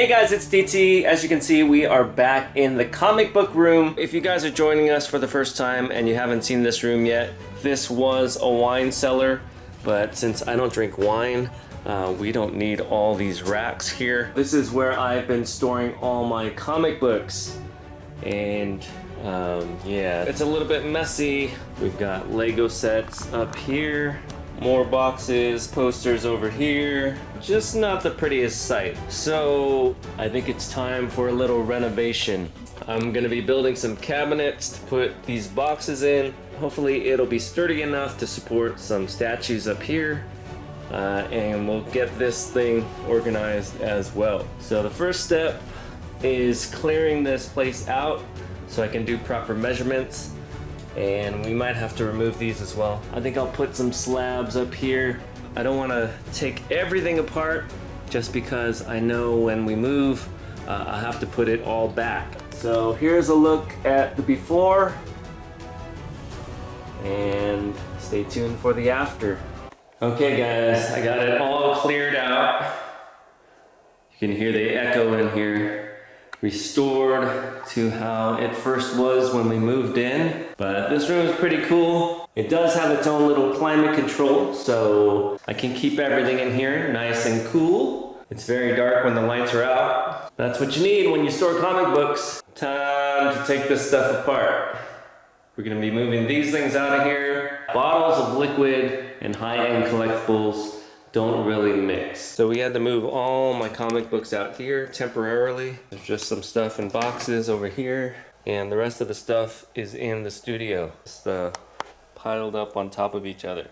Hey guys, it's DT. As you can see, we are back in the comic book room. If you guys are joining us for the first time and you haven't seen this room yet, this was a wine cellar, but since I don't drink wine, we don't need all these racks here. This is where I've been storing all my comic books. And yeah, it's a little bit messy. We've got Lego sets up here. More boxes, posters over here. Just not the prettiest sight. So I think it's time for a little renovation. I'm gonna be building some cabinets to put these boxes in. Hopefully it'll be sturdy enough to support some statues up here. And we'll get this thing organized as well. So the first step is clearing this place out so I can do proper measurements. And we might have to remove these as well. I think I'll put some slabs up here. I don't want to take everything apart just because I know when we move, I'll have to put it all back. So here's a look at the before, and stay tuned for the after. Okay guys, I got it all cleared out. You can hear the echo in here. Restored to how it first was when we moved in. But this room is pretty cool. It does have its own little climate control, so I can keep everything in here nice and cool. It's very dark when the lights are out. That's what you need when you store comic books. Time to take this stuff apart. We're gonna be moving these things out of here. Bottles of liquid and high-end collectibles don't really mix. So we had to move all my comic books out here temporarily. There's just some stuff in boxes over here, and the rest of the stuff is in the studio. It's piled up on top of each other.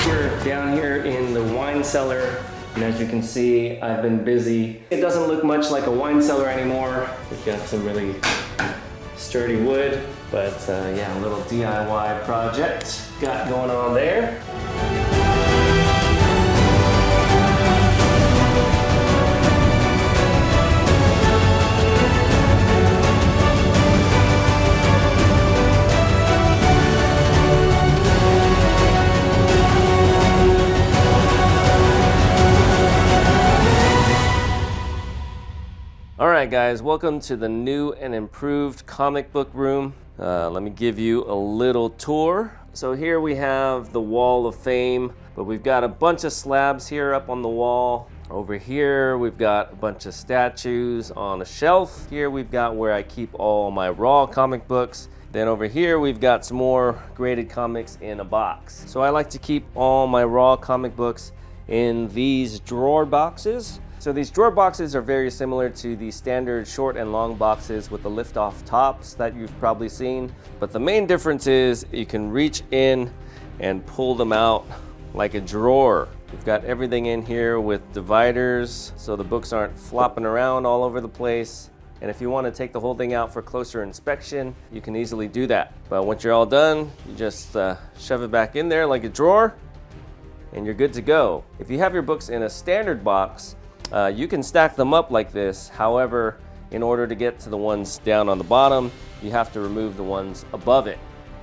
We're down here in the wine cellar. And as you can see, I've been busy. It doesn't look much like a wine cellar anymore. We've got some really sturdy wood, but yeah, a little DIY project got going on there. Alright guys, welcome to the new and improved comic book room. Let me give you a little tour. So here we have the wall of fame, but we've got a bunch of slabs here up on the wall. Over here we've got a bunch of statues on a shelf. Here we've got where I keep all my raw comic books. Then over here we've got some more graded comics in a box. So I like to keep all my raw comic books in these drawer boxes. So these drawer boxes are very similar to the standard short and long boxes with the lift-off tops that you've probably seen. But the main difference is you can reach in and pull them out like a drawer. We've got everything in here with dividers so the books aren't flopping around all over the place. And if you want to take the whole thing out for closer inspection, you can easily do that. But once you're all done, you just shove it back in there like a drawer and you're good to go. If you have your books in a standard box, you can stack them up like this. However, in order to get to the ones down on the bottom, you have to remove the ones above it.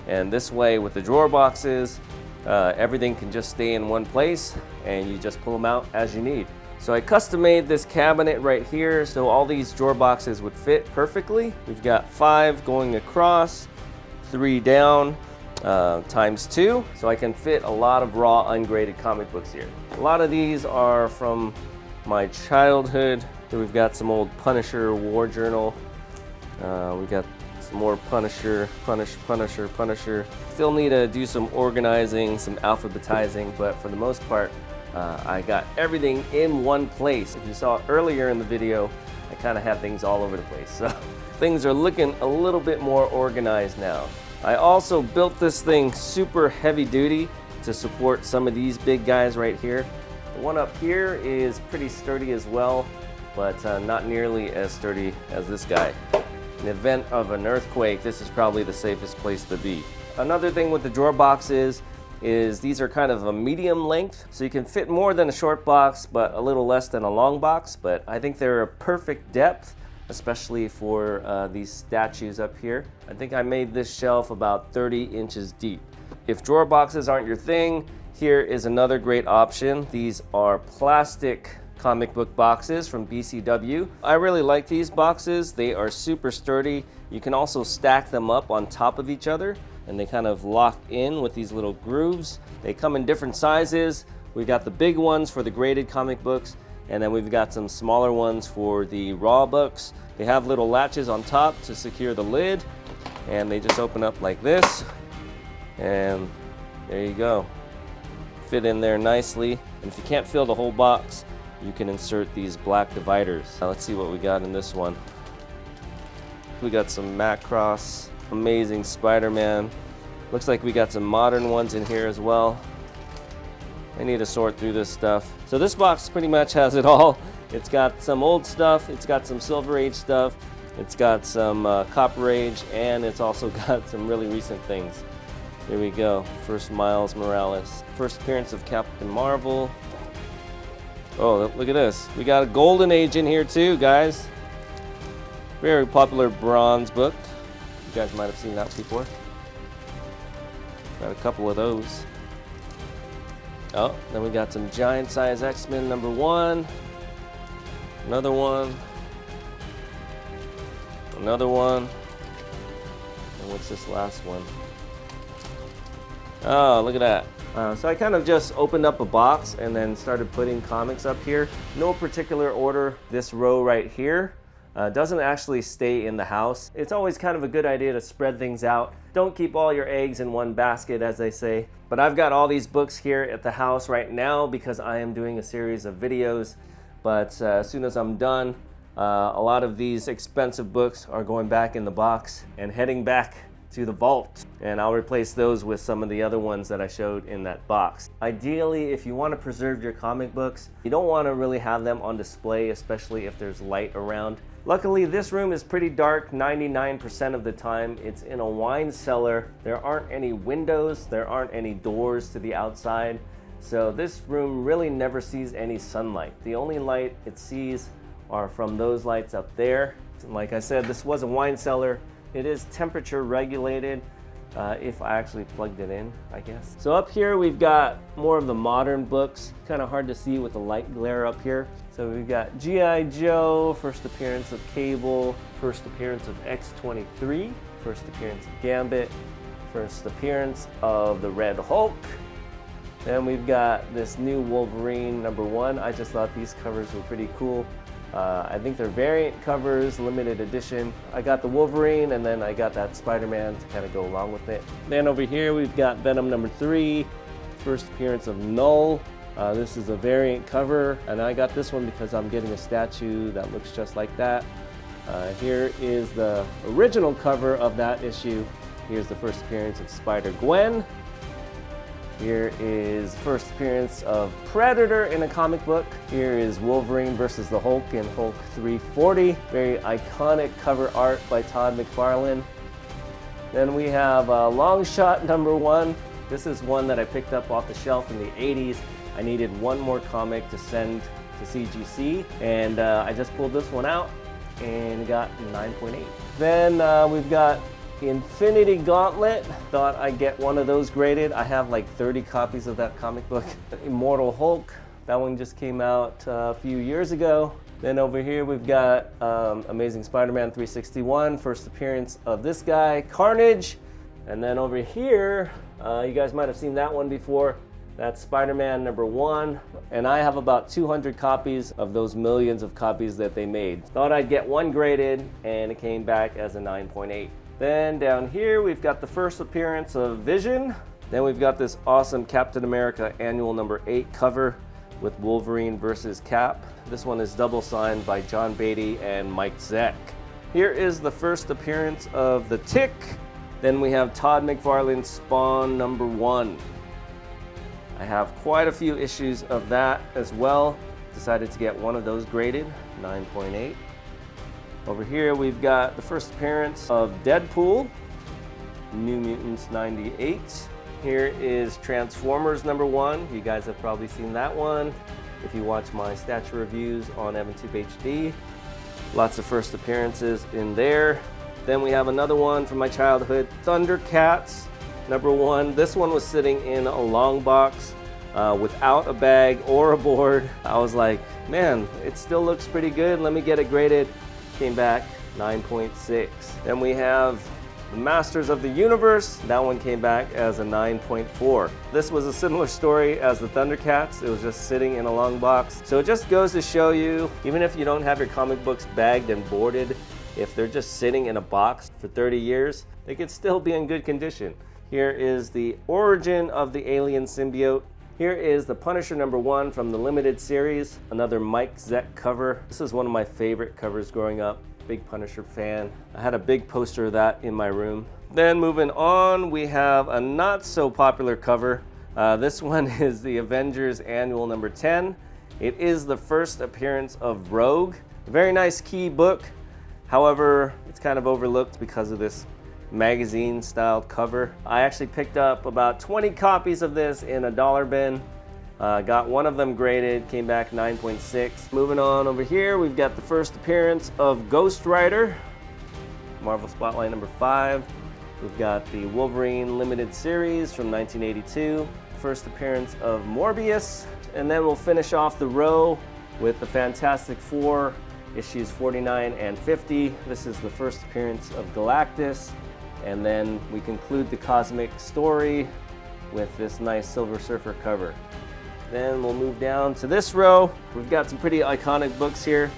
And this way with the drawer boxes, everything can just stay in one place and you just pull them out as you need. So I custom made this cabinet right here so all these drawer boxes would fit perfectly. We've got 5 going across, 3 down, times 2. So I can fit a lot of raw ungraded comic books here. A lot of these are from my childhood. Here we've got some old Punisher war journal. We got some more Punisher. Still need to do some organizing, some alphabetizing, but for the most part, I got everything in one place. If you saw earlier in the video, I kind of had things all over the place. So things are looking a little bit more organized now. I also built this thing super heavy duty to support some of these big guys right here. The one up here is pretty sturdy as well, but not nearly as sturdy as this guy. In the event of an earthquake, this is probably the safest place to be. Another thing with the drawer boxes is these are kind of a medium length, so you can fit more than a short box, but a little less than a long box. But I think they're a perfect depth, especially for these statues up here. I think I made this shelf about 30 inches deep. If drawer boxes aren't your thing, here is another great option. These are plastic comic book boxes from BCW. I really like these boxes. They are super sturdy. You can also stack them up on top of each other, and they kind of lock in with these little grooves. They come in different sizes. We've got the big ones for the graded comic books, and then we've got some smaller ones for the raw books. They have little latches on top to secure the lid, and they just open up like this, and there you go. Fit in there nicely. And if you can't fill the whole box, you can insert these black dividers. Now let's see what we got in this one. We got some Macross, Amazing Spider-Man. Looks like we got some modern ones in here as well. I need to sort through this stuff. So this box pretty much has it all. It's got some old stuff, it's got some Silver Age stuff, it's got some Copper Age, and it's also got some really recent things. Here we go. First Miles Morales. First appearance of Captain Marvel. Oh, look at this. We got a Golden Age in here too, guys. Very popular bronze book. You guys might have seen that before. Got a couple of those. Oh, then we got some giant size X-Men #1. Another one. Another one. And what's this last one? Oh, look at that. So I kind of just opened up a box and then started putting comics up here. No particular order. This row right here doesn't actually stay in the house. It's always kind of a good idea to spread things out. Don't keep all your eggs in one basket, as they say. But I've got all these books here at the house right now because I am doing a series of videos. But as soon as I'm done, a lot of these expensive books are going back in the box and heading back to the vault, and I'll replace those with some of the other ones that I showed in that box. Ideally, if you want to preserve your comic books, you don't want to really have them on display, especially if there's light around. Luckily, this room is pretty dark 99% of the time. It's in a wine cellar. There aren't any windows, there aren't any doors to the outside, so this room really never sees any sunlight. The only light it sees are from those lights up there. Like I said, this was a wine cellar. It is temperature regulated if I actually plugged it in, I guess. So up here we've got more of the modern books. Kind of hard to see with the light glare up here. So we've got G.I. Joe, first appearance of Cable, first appearance of X-23, first appearance of Gambit, first appearance of the Red Hulk. Then we've got this new Wolverine #1. I just thought these covers were pretty cool. I think they're variant covers, limited edition. I got the Wolverine, and then I got that Spider-Man to kind of go along with it. Then over here we've got Venom #3, first appearance of Null. This is a variant cover, and I got this one because I'm getting a statue that looks just like that. Here is the original cover of that issue. Here's the first appearance of Spider-Gwen. Here is first appearance of Predator in a comic book. Here is Wolverine versus the Hulk in Hulk 340. Very iconic cover art by Todd McFarlane. Then we have Long Shot #1. This is one that I picked up off the shelf in the 80s. I needed one more comic to send to CGC, and I just pulled this one out and got 9.8. Then we've got Infinity Gauntlet. Thought I'd get one of those graded. I have like 30 copies of that comic book. Immortal Hulk. That one just came out a few years ago. Then over here we've got Amazing Spider-Man 361. First appearance of this guy, Carnage. And then over here, you guys might have seen that one before. That's Spider-Man #1. And I have about 200 copies of those millions of copies that they made. Thought I'd get one graded, and it came back as a 9.8. Then down here, we've got the first appearance of Vision. Then we've got this awesome Captain America Annual #8 cover with Wolverine versus Cap. This one is double signed by John Beatty and Mike Zeck. Here is the first appearance of the Tick. Then we have Todd McFarlane's Spawn #1. I have quite a few issues of that as well. Decided to get one of those graded, 9.8. Over here we've got the first appearance of Deadpool, New Mutants '98. Here is Transformers #1. You guys have probably seen that one if you watch my statue reviews on EvanTube HD. Lots of first appearances in there. Then we have another one from my childhood, Thundercats #1. This one was sitting in a long box without a bag or a board. I was like, man, it still looks pretty good. Let me get it graded. Came back 9.6. Then we have the Masters of the Universe. That one came back as a 9.4. This was a similar story as the Thundercats. It was just sitting in a long box. So it just goes to show you, even if you don't have your comic books bagged and boarded, if they're just sitting in a box for 30 years, they could still be in good condition. Here is the origin of the alien symbiote. Here is the Punisher #1 from the limited series, another Mike Zeck cover. This is one of my favorite covers growing up. Big Punisher fan. I had a big poster of that in my room. Then moving on, we have a not so popular cover. This one is the Avengers Annual #10. It is the first appearance of Rogue. A very nice key book. However, it's kind of overlooked because of this magazine style cover. I actually picked up about 20 copies of this in a dollar bin. Got one of them graded, came back 9.6. Moving on over here, we've got the first appearance of Ghost Rider, Marvel Spotlight #5. We've got the Wolverine Limited Series from 1982, first appearance of Morbius, and then we'll finish off the row with the Fantastic Four, issues 49 and 50. This is the first appearance of Galactus, and then we conclude the cosmic story with this nice Silver Surfer cover. Then we'll move down to this row. We've got some pretty iconic books here.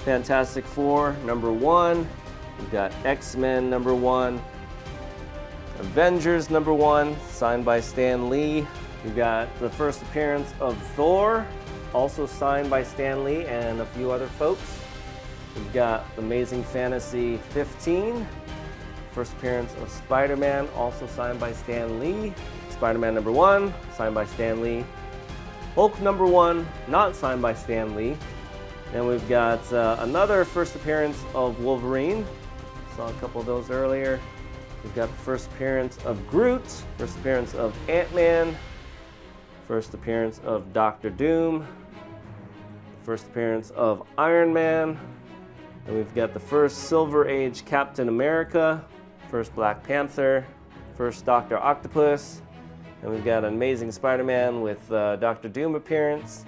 Fantastic Four #1. We've got X-Men #1. Avengers #1, signed by Stan Lee. We've got the first appearance of Thor, also signed by Stan Lee and a few other folks. We've got Amazing Fantasy 15. First appearance of Spider-Man, also signed by Stan Lee. Spider-Man #1, signed by Stan Lee. Hulk #1, not signed by Stan Lee. Then we've got another first appearance of Wolverine. Saw a couple of those earlier. We've got the first appearance of Groot, first appearance of Ant-Man, first appearance of Doctor Doom, first appearance of Iron Man. And we've got the first Silver Age Captain America, first Black Panther, first Dr. Octopus. And we've got an Amazing Spider-Man with Doctor Doom appearance,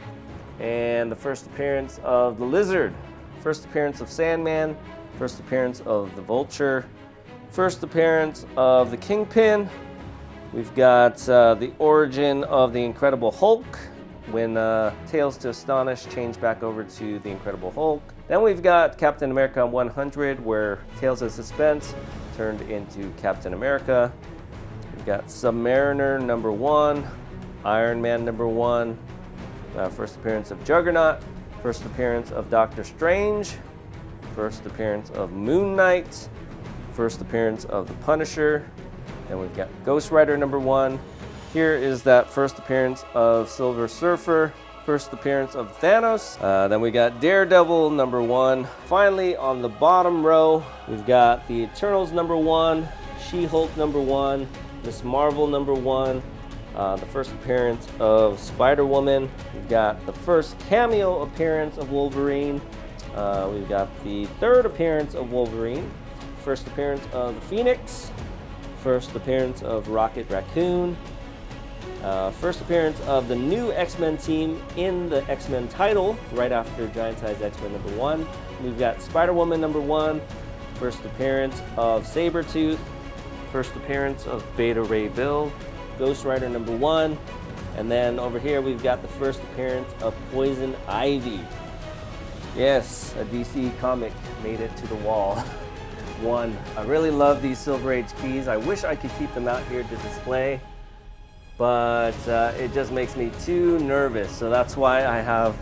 and the first appearance of the Lizard, first appearance of Sandman, first appearance of the Vulture, first appearance of the Kingpin. We've got the origin of the Incredible Hulk, when Tales to Astonish changed back over to the Incredible Hulk. Then we've got Captain America 100, where Tales of Suspense turned into Captain America. We've got Submariner #1, Iron Man #1, first appearance of Juggernaut, first appearance of Doctor Strange, first appearance of Moon Knight, first appearance of the Punisher, and we've got Ghost Rider #1. Here is that first appearance of Silver Surfer, first appearance of Thanos. Then we got Daredevil #1. Finally, on the bottom row, we've got the Eternals #1, She-Hulk #1, Miss Marvel #1, the first appearance of Spider-Woman. We've got the first cameo appearance of Wolverine. We've got the third appearance of Wolverine, first appearance of the Phoenix, first appearance of Rocket Raccoon, first appearance of the new X-Men team in the X-Men title, right after Giant Size X-Men #1. We've got Spider-Woman #1, first appearance of Sabretooth, first appearance of Beta Ray Bill, Ghost Rider #1, and then over here we've got the first appearance of Poison Ivy. Yes, a DC comic made it to the wall. One. I really love these Silver Age keys. I wish I could keep them out here to display, but it just makes me too nervous. So that's why I have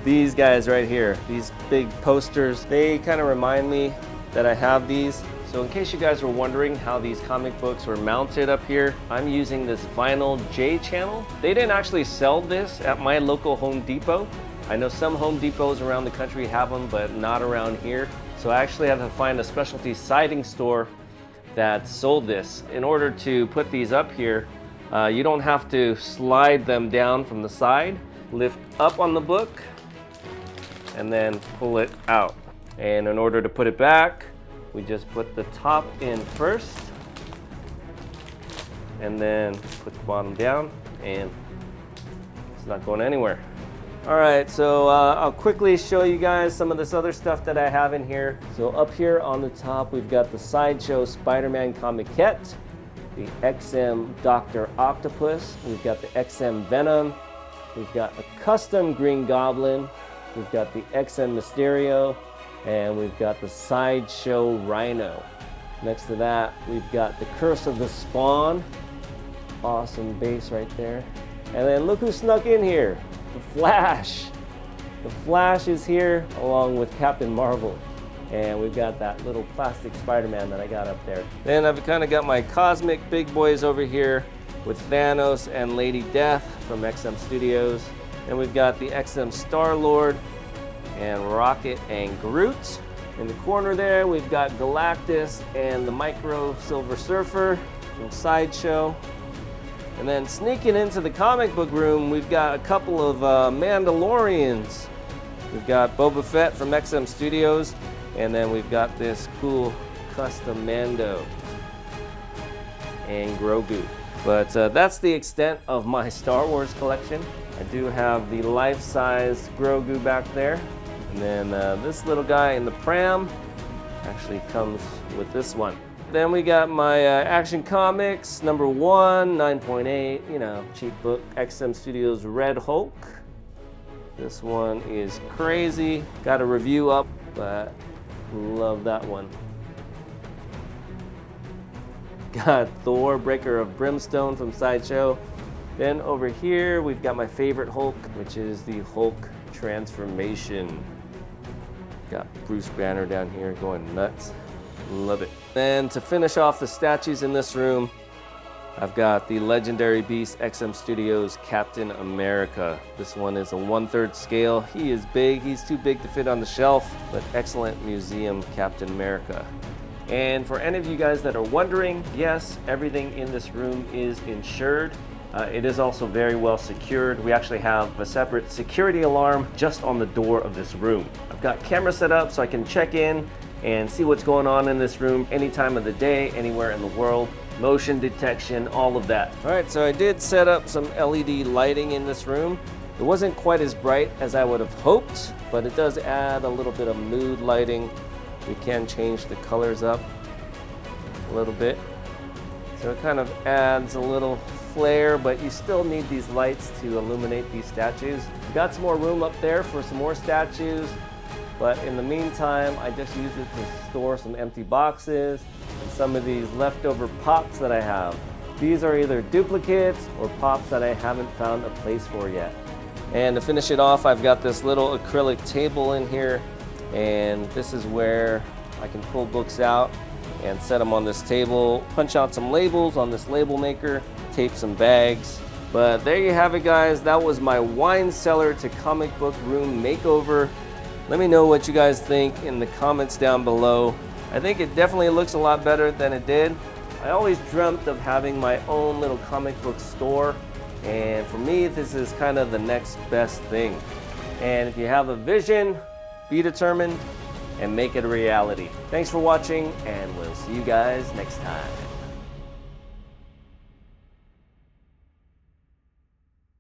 these guys right here, these big posters. They kind of remind me that I have these. So in case you guys were wondering how these comic books were mounted up here, I'm using this vinyl J channel. They didn't actually sell this at my local Home Depot. I know some Home Depots around the country have them, but not around here. So I actually had to find a specialty siding store that sold this. In order to put these up here, You don't have to slide them down from the side. Lift up on the book and then pull it out. And in order to put it back, we just put the top in first and then put the bottom down, and it's not going anywhere. All right, so I'll quickly show you guys some of this other stuff that I have in here. So up here on the top, we've got the Sideshow Spider-Man Comiquette, the XM Dr. Octopus, we've got the XM Venom, we've got a custom Green Goblin, we've got the XM Mysterio, and we've got the Sideshow Rhino. Next to that, we've got the Curse of the Spawn. Awesome base right there. And then look who snuck in here, the Flash. The Flash is here along with Captain Marvel. And we've got that little plastic Spider-Man that I got up there. Then I've kind of got my cosmic big boys over here with Thanos and Lady Death from XM Studios. And we've got the XM Star-Lord and Rocket and Groot. In the corner there, we've got Galactus and the Micro Silver Surfer from Sideshow. And then sneaking into the comic book room, we've got a couple of Mandalorians. We've got Boba Fett from XM Studios, and then we've got this cool custom Mando and Grogu. But that's the extent of my Star Wars collection. I do have the life-size Grogu back there. And then this little guy in the pram actually comes with this one. Then we got my Action Comics number 1, 9.8, you know, cheap book, XM Studios Red Hulk. This one is crazy. Got a review up, but love that one. Got Thor, Breaker of Brimstone from Sideshow. Then over here, we've got my favorite Hulk, which is the Hulk Transformation. Got Bruce Banner down here going nuts. Love it. Then to finish off the statues in this room, I've got the Legendary Beast XM Studios Captain America. This one is a 1/3 scale. He is big. He's too big to fit on the shelf, but excellent museum Captain America. And for any of you guys that are wondering, yes, everything in this room is insured. It is also very well secured. We actually have a separate security alarm just on the door of this room. I've got camera set up so I can check in and see what's going on in this room any time of the day, anywhere in the world. Motion detection, all of that. All right, so I did set up some LED lighting in this room. It wasn't quite as bright as I would have hoped, but it does add a little bit of mood lighting. We can change the colors up a little bit. So it kind of adds a little flare, but you still need these lights to illuminate these statues. We've got some more room up there for some more statues, but in the meantime, I just use it to store some empty boxes and some of these leftover pops that I have. These are either duplicates or pops that I haven't found a place for yet. And to finish it off, I've got this little acrylic table in here, and this is where I can pull books out and set them on this table, punch out some labels on this label maker, tape some bags. But there you have it, guys. That was my wine cellar to comic book room makeover. Let me know what you guys think in the comments down below. I think it definitely looks a lot better than it did. I always dreamt of having my own little comic book store, and for me, this is kind of the next best thing. And if you have a vision, be determined and make it a reality. Thanks for watching, and we'll see you guys next time.